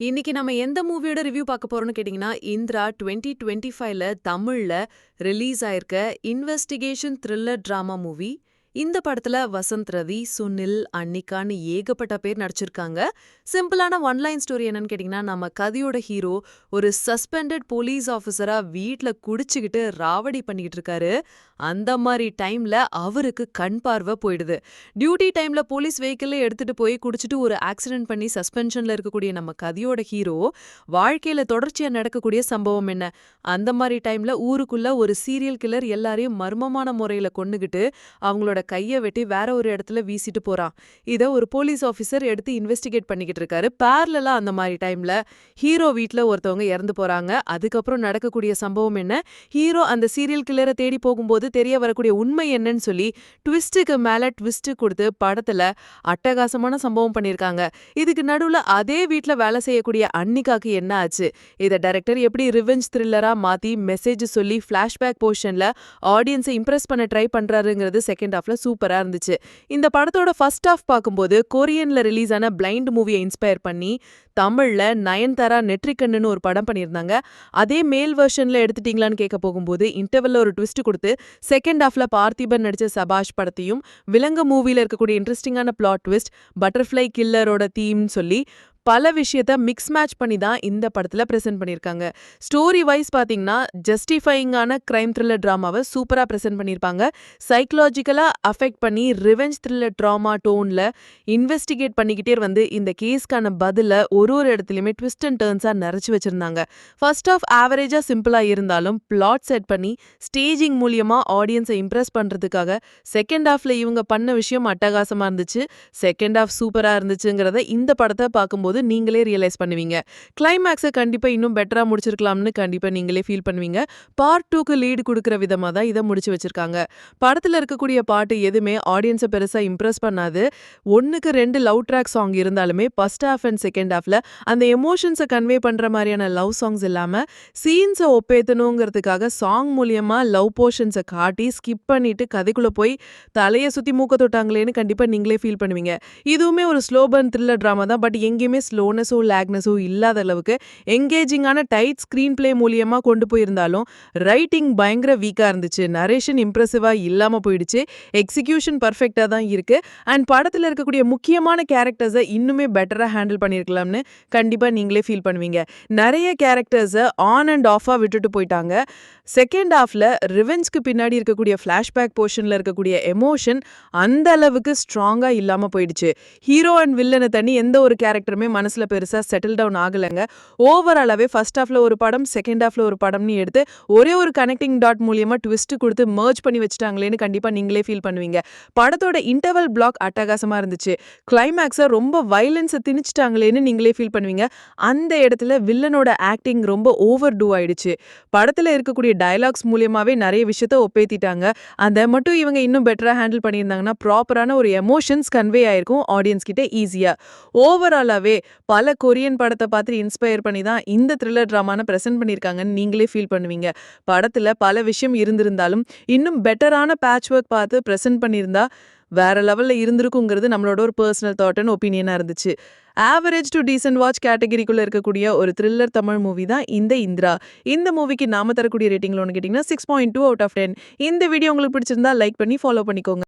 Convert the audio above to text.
இன்னைக்கு நம்ம எந்த மூவியோட ரிவ்யூ பார்க்க போறோம்னு கேட்டிங்கன்னா, இந்திரா 2025ல தமிழ்ல ரிலீஸ் ஆயிருக்க இன்வெஸ்டிகேஷன் த்ரில்லர் டிராமா மூவி. இந்த படத்துல வசந்த் ரவி, சுனில், அன்னிகான்னு ஏகப்பட்ட பேர் நடிச்சிருக்காங்க. சிம்பிளான ஒன் லைன் ஸ்டோரி என்னன்னு கேட்டிங்கன்னா, நம்ம கதையோட ஹீரோ ஒரு சஸ்பெண்டட் போலீஸ் ஆஃபீஸரா வீட்ல குடிச்சுக்கிட்டு ராவடி பண்ணிக்கிட்டு இருக்காரு. அந்த மாதிரி டைம்ல அவருக்கு கண் பார்வை போயிடுது. டியூட்டி டைம்ல போலீஸ் வெஹிக்கிள்ல எடுத்துட்டு போய் குடிச்சிட்டு ஒரு ஆக்சிடென்ட் பண்ணி சஸ்பென்ஷன்ல இருக்கக்கூடிய நம்ம கதையோட ஹீரோ வாழ்க்கையில தொடர்ச்சியா நடக்கக்கூடிய சம்பவம் என்ன? அந்த மாதிரி டைம்ல ஊருக்குள்ள ஒரு சீரியல் கில்லர் எல்லாரையும் மர்மமான முறையில கொன்னுகிட்டு அவங்களோட கைய வெட்டி வேற ஒரு இடத்துல வீசிட்டு போறான். இத ஒரு போலீஸ் ஆபீசர் எடுத்து இன்வெஸ்டிகேட் பண்ணிக்கிட்டு இருக்காரு. பேரலலா அந்த மாதிரி டைம்ல ஹீரோ வீட்ல ஒருத்தவங்க இறந்து போறாங்க. அதுக்கப்புறம் நடக்கக்கூடிய சம்பவம் என்ன? ஹீரோ அந்த சீரியல் கில்லரை தேடி போகும்போது தெரிய வரக்கூடிய உண்மை என்னன்னு சொல்லி ட்விஸ்டுக்கு மேல ட்விஸ்ட் கொடுத்து படத்துல அட்டகாசமான சம்பவம் பண்ணிருக்காங்க. இதுக்கு நடுவுல அதே வீட்ல வேலை செய்யக்கூடிய அன்னிகாக்கு என்ன ஆச்சு? இத டைரக்டர் எப்படி ரிவெஞ்ச் த்ரில்லரா மாத்தி மெசேஜ் சொல்லி பிளாஷ்பேக் போர்ஷன்ல ஆடியன்ஸை இம்ப்ரெஸ் பண்ண ட்ரை பண்றாருங்கிறது செகண்ட் ஹாஃப்ல சூப்பரா இருந்துச்சு. இந்த படத்தோட ஃபர்ஸ்ட் ஹாஃப் பார்க்கும்போது கொரியன்ல ரிலீஸ் ஆன பிளைண்ட் மூவியை இன்ஸ்பயர் பண்ணி தமிழ்ல நயன்தாரா நெற்றிக்கண்ணுன்னு ஒரு படம் பண்ணியிருந்தாங்க. அதே மேல் வெர்ஷன்ல எடுத்துட்டீங்களான்னு கேட்க போகும்போது இன்டர்வல்ல ஒரு ட்விஸ்ட் கொடுத்து செகண்ட் ஹாஃப்ல பார்த்திபன் நடிச்ச சபாஷ் படத்தையும் விலங்கு மூவில இருக்கக்கூடிய இன்ட்ரெஸ்டிங்கான பிளாட் ட்விஸ்ட் பட்டர்ஃப்ளை கில்லரோட தீம்னு சொல்லி பல விஷயத்த மிக்ஸ் மேட்ச் பண்ணி தான் இந்த படத்துல பிரசன்ட் பண்ணிருக்காங்க. ஸ்டோரி வைஸ் பாத்தீங்கன்னா ஜஸ்டிஃபைங்கான கிரைம் த்ரில்லர் டிராமாவை சூப்பரா பிரசன்ட் பண்ணிருப்பாங்க. சைக்கலாஜிக்கலா அஃபெக்ட் பண்ணி ரிவெஞ்ச் த்ரில்லர் டிராமா டோன்ல இன்வெஸ்டிகேட் பண்ணிக்கிட்டே வந்து இந்த கேஸ்க்கான பதில ஒரு இடத்துலயுமே ட்விஸ்ட் அண்ட் டர்ன்ஸா நிறைச்சு வச்சிருந்தாங்க. ஃபர்ஸ்ட் ஆஃப் ஆவரேஜா சிம்பிளா இருந்தாலும் பிளாட் செட் பண்ணி ஸ்டேஜிங் மூலியமா ஆடியன்ஸை இம்ப்ரெஸ் பண்றதுக்காக செகண்ட் ஹாஃப்ல இவங்க பண்ண விஷயம் அட்டகாசமா இருந்துச்சு. செகண்ட் ஹாஃப் சூப்பரா இருந்துச்சுங்கிறத இந்த படத்தை பார்க்கும்போது நீங்களே ரியலைஸ் பண்ணுவீங்க. கிளைமேக்ஸை கண்டிப்பா இன்னும் பெட்டரா முடிச்சிருக்கலாம்னு கண்டிப்பா நீங்களே ஃபீல் பண்ணுவீங்க. பார்ட் 2க்கு லீடு கொடுக்குற விதமா தான் இதை முடிச்சு வச்சிருக்காங்க. படத்துல இருக்கக்கூடிய பாட்டு எதுவுமே ஆடியன்ஸை பெருசா இம்ப்ரெஸ் பண்ணாது. 1க்கு 2 லவ் ட்ராக் சாங் இருந்தாலுமே ஃபர்ஸ்ட் ஹாஃப் அண்ட் செகண்ட் ஹாஃப்ல அந்த எமோஷன்ஸை கன்வே பண்ற மாதிரியான லவ் சாங்ஸ் இல்லாம சீன்ஸை ஒப்பேத்தணுங்கிறதுக்காக சாங் மூலியமா லவ் போர்ஷன்ஸை காட்டி ஸ்கிப் பண்ணிட்டு கதைக்குள்ள போய் தலையை சுத்தி மூக்க தொட்டாங்களேன்னு கண்டிப்பா நீங்களே ஃபீல் பண்ணுவீங்க. இதுவுமே ஒரு ஸ்லோ பர்ன் த்ரில்லர் டிராமா தான். பட் எங்கேயுமே ஸ்லோனஸோ லேக்னஸோ இல்லாத அளவுக்கு எங்கேஜிங்கான டைட் ஸ்கிரீன் பிளே மூலியமா கொண்டு போயிருந்தாலும் ரைட்டிங் பயங்கர வீக்கா இருந்துச்சு. நரேஷன் இம்ப்ரெசிவா இல்லாம போயிடுச்சு. எக்ஸிகியூஷன் பர்ஃபெக்டா தான் இருக்கு. அண்ட் படத்துல இருக்கக்கூடிய முக்கியமான கேரக்டர்ஸை இன்னுமே பெட்டரா ஹேண்டில் பண்ணிருக்கலாம்னு கண்டிப்பா நீங்களே ஃபீல் பண்ணுவீங்க. நிறைய கேரக்டர்ஸை ஆன் அண்ட் ஆஃபா விட்டுட்டு போயிட்டாங்க. செகண்ட் ஹாஃப்ல ரிவெஞ்ச்க்கு பின்னாடி இருக்கக்கூடிய ஃபிளாஷ்பேக் போர்ஷன்ல இருக்கக்கூடிய எமோஷன் அந்த அளவுக்கு ஸ்ட்ராங்கா இல்லாம போயிடுச்சு. ஹீரோ அண்ட் வில்லனை தனி எந்த ஒரு கேரக்டருமே மனசுல பெருசா செட்டில் டவுன் ஆகலைங்க. ஓவராலாவே ஃபர்ஸ்ட் ஹாஃப்ல ஒரு படம் செகண்ட் ஹாஃப்ல ஒரு படம்னு எடுத்து ஒரே ஒரு கனெக்டிங் டாட் மூலியமா ட்விஸ்ட் கொடுத்து மர்ஜ் பண்ணி வச்சுட்டாங்களேன்னு கண்டிப்பா நீங்களே ஃபீல் பண்ணுவீங்க. படத்தோட இன்டர்வல் பிளாக் அட்டகாசமா இருந்துச்சு. கிளைமேக்ஸை ரொம்ப வயலன்ஸை திணிச்சிட்டாங்களேன்னு நீங்களே ஃபீல் பண்ணுவீங்க. அந்த இடத்துல வில்லனோட ஆக்டிங் ரொம்ப ஓவர் டூ ஆயிடுச்சு. படத்துல இருக்கக்கூடிய டயலாக்ஸ் மூலியமாவே நிறைய விஷயத்த ஒப்பேத்திட்டாங்க. அதை மட்டும் இவங்க இன்னும் பெட்டரா ஹேண்டில் பண்ணியிருந்தாங்கன்னா ப்ராப்பரான ஒரு எமோஷன்ஸ் கன்வே ஆயிருக்கும் ஆடியன்ஸ் கிட்ட ஈஸியா. ஓவராலாவே பல கொரியன் படத்தை பார்த்து இன்ஸ்பயர் பண்ணி தான் இந்த த்ரில்லர் டிராமான பிரசன்ட் பண்ணியிருக்காங்கன்னு நீங்களே ஃபீல் பண்ணுவீங்க. படத்துல பல விஷயம் இருந்திருந்தாலும் இன்னும் பெட்டரான பேட்ச் ஒர்க் பார்த்து பிரசன்ட் பண்ணியிருந்தா வேற லெவல்ல இருந்திருக்குங்கிறது நம்மளோட ஒரு பர்சனல் தாட் அண்ட் ஒப்பீனியனா இருந்துச்சு. ஆவரேஜ் டு டீசன்ட் வாட்ச் கேட்டகரிக்குள்ள இருக்கக்கூடிய ஒரு த்ரில்லர் தமிழ் மூவி தான் இந்த இந்திரா. இந்த மூவிக்கு நாம தரக்கூடிய ரேட்டிங்ல ஒன்று கேட்டிங்கன்னா 6.2 அவுட் ஆஃப் 10. இந்த வீடியோ உங்களுக்கு பிடிச்சிருந்தா லைக் பண்ணி ஃபாலோ பண்ணிக்கோங்க.